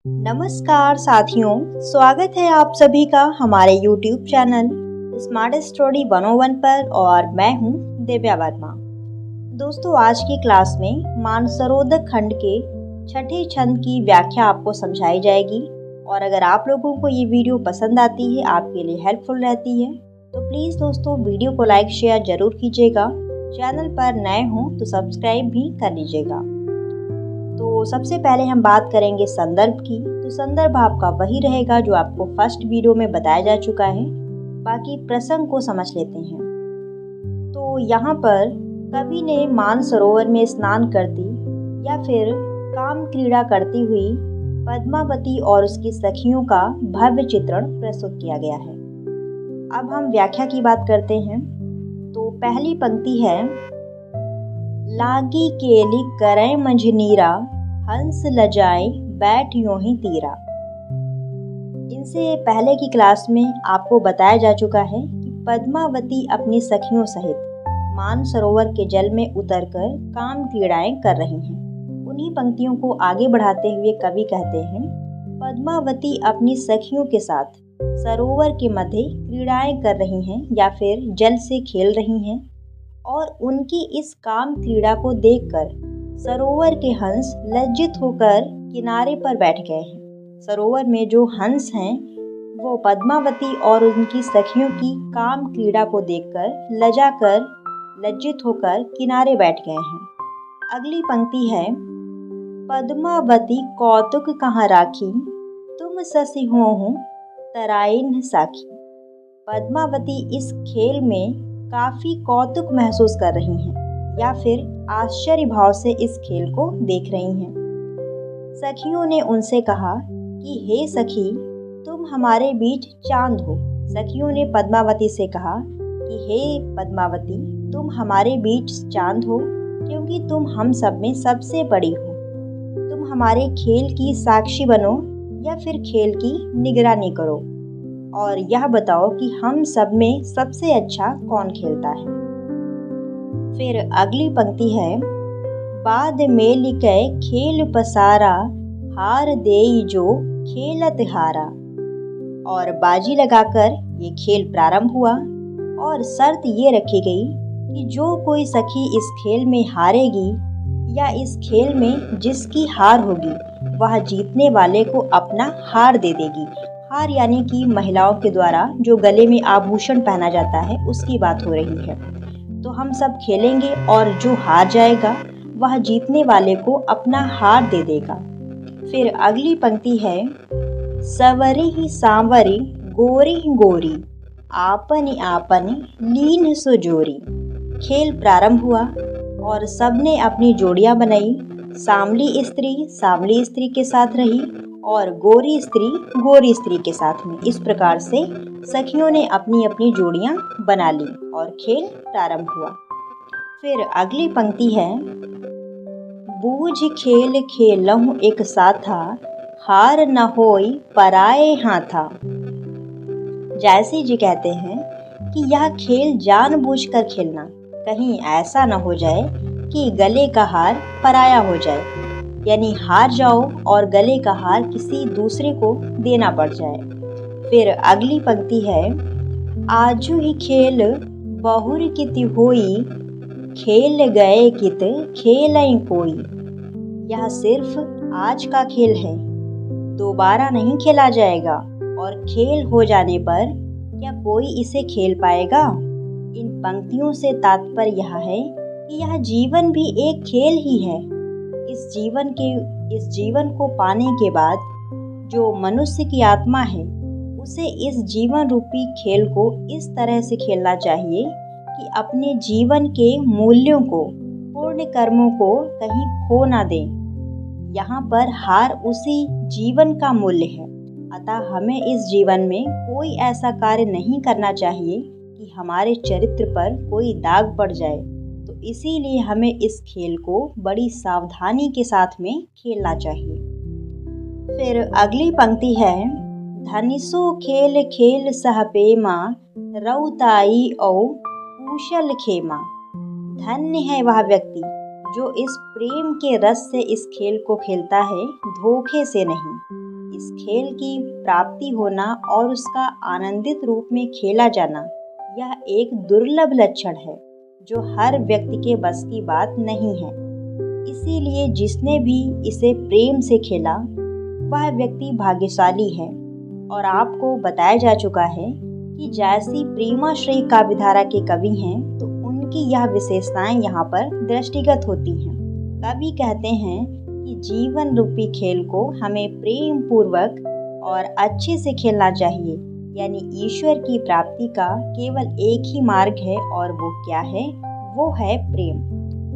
नमस्कार साथियों, स्वागत है आप सभी का हमारे YouTube चैनल स्मार्ट स्टडी 101 पर और मैं हूं दिव्या वर्मा। दोस्तों, आज की क्लास में मानसरोवर खंड के छठे छंद की व्याख्या आपको समझाई जाएगी और अगर आप लोगों को ये वीडियो पसंद आती है, आपके लिए हेल्पफुल रहती है, तो प्लीज़ दोस्तों वीडियो को लाइक शेयर ज़रूर कीजिएगा। चैनल पर नए हों तो सब्सक्राइब भी कर लीजिएगा। तो सबसे पहले हम बात करेंगे संदर्भ की। तो संदर्भ आपका वही रहेगा जो आपको फर्स्ट वीडियो में बताया जा चुका है। बाकी प्रसंग को समझ लेते हैं। तो यहाँ पर कवि ने मानसरोवर में स्नान करती या फिर काम क्रीड़ा करती हुई पद्मावती और उसकी सखियों का भव्य चित्रण प्रस्तुत किया गया है। अब हम व्याख्या की बात करते हैं। तो पहली पंक्ति है, लागी केली करें मंझनीरा, हंस लजाए बैठ यूं ही तीरा। इनसे पहले की क्लास में आपको बताया जा चुका है कि पद्मावती अपनी सखियों सहित मानसरोवर के जल में उतरकर काम क्रीड़ाएं कर रही हैं। उन्हीं पंक्तियों को आगे बढ़ाते हुए कवि कहते हैं, पद्मावती अपनी सखियों के साथ सरोवर के मध्य क्रीड़ाएं कर रही हैं या फिर जल से खेल रही हैं और उनकी इस काम क्रीड़ा को देखकर सरोवर के हंस लज्जित होकर किनारे पर बैठ गए हैं। सरोवर में जो हंस हैं वो पद्मावती और उनकी सखियों की काम क्रीड़ा को देखकर लज्जित होकर किनारे बैठ गए हैं। अगली पंक्ति है, पद्मावती कौतुक कहाँ राखी, तुम ससी हो तराइन साखी। पद्मावती इस खेल में काफी कौतुक महसूस कर रही हैं या फिर आश्चर्य भाव से इस खेल को देख रही हैं। सखियों ने उनसे कहा कि हे सखी, तुम हमारे बीच चांद हो। सखियों ने पद्मावती से कहा कि हे पद्मावती, तुम हमारे बीच चांद हो क्योंकि तुम हम सब में सबसे बड़ी हो। तुम हमारे खेल की साक्षी बनो या फिर खेल की निगरानी करो और यह बताओ कि हम सब में सबसे अच्छा कौन खेलता है। फिर अगली पंक्ति है, बाद में लिखे खेल पसारा, हार देई जो खेलत हारा। और बाजी लगाकर ये खेल प्रारंभ हुआ और शर्त ये रखी गई कि जो कोई सखी इस खेल में हारेगी या इस खेल में जिसकी हार होगी वह जीतने वाले को अपना हार दे देगी। हार यानी कि महिलाओं के द्वारा जो गले में आभूषण पहना जाता है उसकी बात हो रही है। तो हम सब खेलेंगे और जो हार जाएगा वह जीतने वाले को अपना हार दे देगा। फिर अगली पंक्ति है, सवरी ही सांवरी, गोरी ही गोरी, आपनी आपनी लीन सुजोरी। खेल प्रारंभ हुआ और सबने अपनी जोड़ियां बनाई। सांवली स्त्री के साथ रही और गोरी स्त्री के साथ में। इस प्रकार से सखियों ने अपनी अपनी जोड़ियां बना ली और खेल प्रारंभ हुआ। फिर अगली पंक्ति है, बूझ खेल खेलहु एक साथा, हार न होई पराए हाथा। जैसी जी कहते हैं कि यह खेल जानबूझकर खेलना, कहीं ऐसा न हो जाए कि गले का हार पराया हो जाए, यानी हार जाओ और गले का हार किसी दूसरे को देना पड़ जाए। फिर अगली पंक्ति है, आजू ही खेल बहुर किति होई, खेल गए कित खेलई कोई। यह सिर्फ आज का खेल है, दोबारा नहीं खेला जाएगा और खेल हो जाने पर क्या कोई इसे खेल पाएगा। इन पंक्तियों से तात्पर्य यह है कि यह जीवन भी एक खेल ही है। इस जीवन को पाने के बाद जो मनुष्य की आत्मा है उसे इस जीवन रूपी खेल को इस तरह से खेलना चाहिए कि अपने जीवन के मूल्यों को, पूर्ण कर्मों को कहीं खो ना दें। यहाँ पर हार उसी जीवन का मूल्य है। अतः हमें इस जीवन में कोई ऐसा कार्य नहीं करना चाहिए कि हमारे चरित्र पर कोई दाग पड़ जाए। तो इसीलिए हमें इस खेल को बड़ी सावधानी के साथ में खेलना चाहिए। फिर अगली पंक्ति है, धनिसो खेल खेल सहपेमा, रउताई औ कुशल खेमा। धन्य है वह व्यक्ति जो इस प्रेम के रस से इस खेल को खेलता है, धोखे से नहीं। इस खेल की प्राप्ति होना और उसका आनंदित रूप में खेला जाना यह एक दुर्लभ लक्षण है जो हर व्यक्ति के बस की बात नहीं है। इसीलिए जिसने भी इसे प्रेम से खेला वह व्यक्ति भाग्यशाली है। और आपको बताया जा चुका है कि जैसी प्रेमाश्रयी काव्यधारा के कवि हैं तो उनकी यह विशेषताएं यहाँ पर दृष्टिगत होती हैं। कवि कहते हैं कि जीवन रूपी खेल को हमें प्रेम पूर्वक और अच्छे से खेलना चाहिए, यानी ईश्वर की प्राप्ति का केवल एक ही मार्ग है और वो क्या है, वो है प्रेम।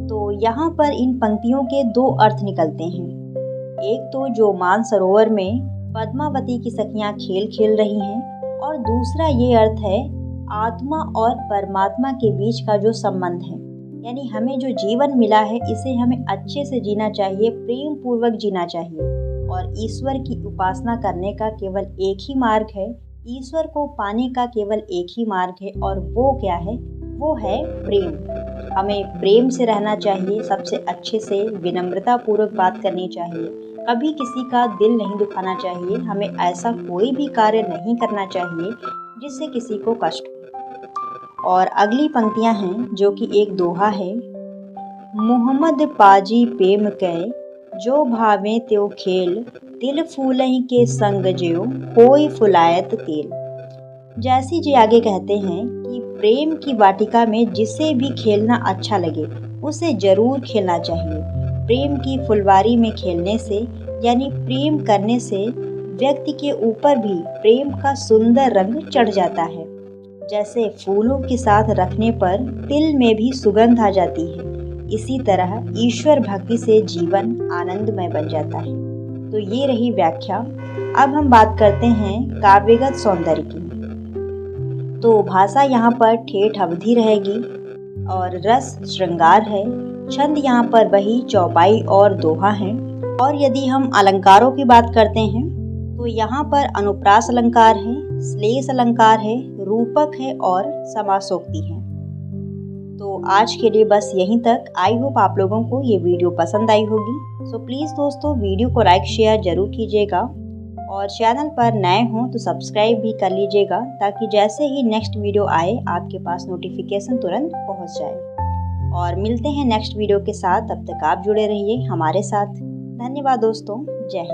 तो यहाँ पर इन पंक्तियों के दो अर्थ निकलते हैं। एक तो जो मानसरोवर में पद्मावती की सखियां खेल खेल रही हैं, और दूसरा ये अर्थ है आत्मा और परमात्मा के बीच का जो संबंध है, यानी हमें जो जीवन मिला है इसे हमें अच्छे से जीना चाहिए, प्रेम पूर्वक जीना चाहिए। और ईश्वर की उपासना करने का केवल एक ही मार्ग है, ईश्वर को पाने का केवल एक ही मार्ग है, और वो क्या है, वो है प्रेम। हमें प्रेम से रहना चाहिए, सबसे अच्छे से विनम्रता पूर्वक बात करनी चाहिए, कभी किसी का दिल नहीं दुखाना चाहिए, हमें ऐसा कोई भी कार्य नहीं करना चाहिए जिससे किसी को कष्ट हो। और अगली पंक्तियां हैं जो कि एक दोहा है। मोहम्मद पाजी प्रेम कै जो भावे त्यो खेल, तिल फूलहि के संग ज्यों होय फुलायत तेल। जैसी जी आगे कहते हैं कि प्रेम की वाटिका में जिसे भी खेलना अच्छा लगे उसे जरूर खेलना चाहिए। प्रेम की फुलवारी में खेलने से यानी प्रेम करने से व्यक्ति के ऊपर भी प्रेम का सुंदर रंग चढ़ जाता है। जैसे फूलों के साथ रखने पर तिल में भी सुगंध आ जाती है, इसी तरह ईश्वर भक्ति से जीवन आनंदमय बन जाता है। तो ये रही व्याख्या। अब हम बात करते हैं काव्यगत सौंदर्य की। तो भाषा यहाँ पर ठेठ अवधि रहेगी और रस श्रृंगार है। छंद यहाँ पर वही चौपाई और दोहा है। और यदि हम अलंकारों की बात करते हैं तो यहाँ पर अनुप्रास अलंकार है, श्लेष अलंकार है, रूपक है और समासोक्ति है। तो आज के लिए बस यहीं तक। आई होप आप लोगों को ये वीडियो पसंद आई होगी। सो प्लीज़ दोस्तों वीडियो को लाइक शेयर जरूर कीजिएगा, और चैनल पर नए हों तो सब्सक्राइब भी कर लीजिएगा ताकि जैसे ही नेक्स्ट वीडियो आए आपके पास नोटिफिकेशन तुरंत पहुंच जाए। और मिलते हैं नेक्स्ट वीडियो के साथ, तब तक आप जुड़े रहिए हमारे साथ। धन्यवाद दोस्तों, जय हिंद।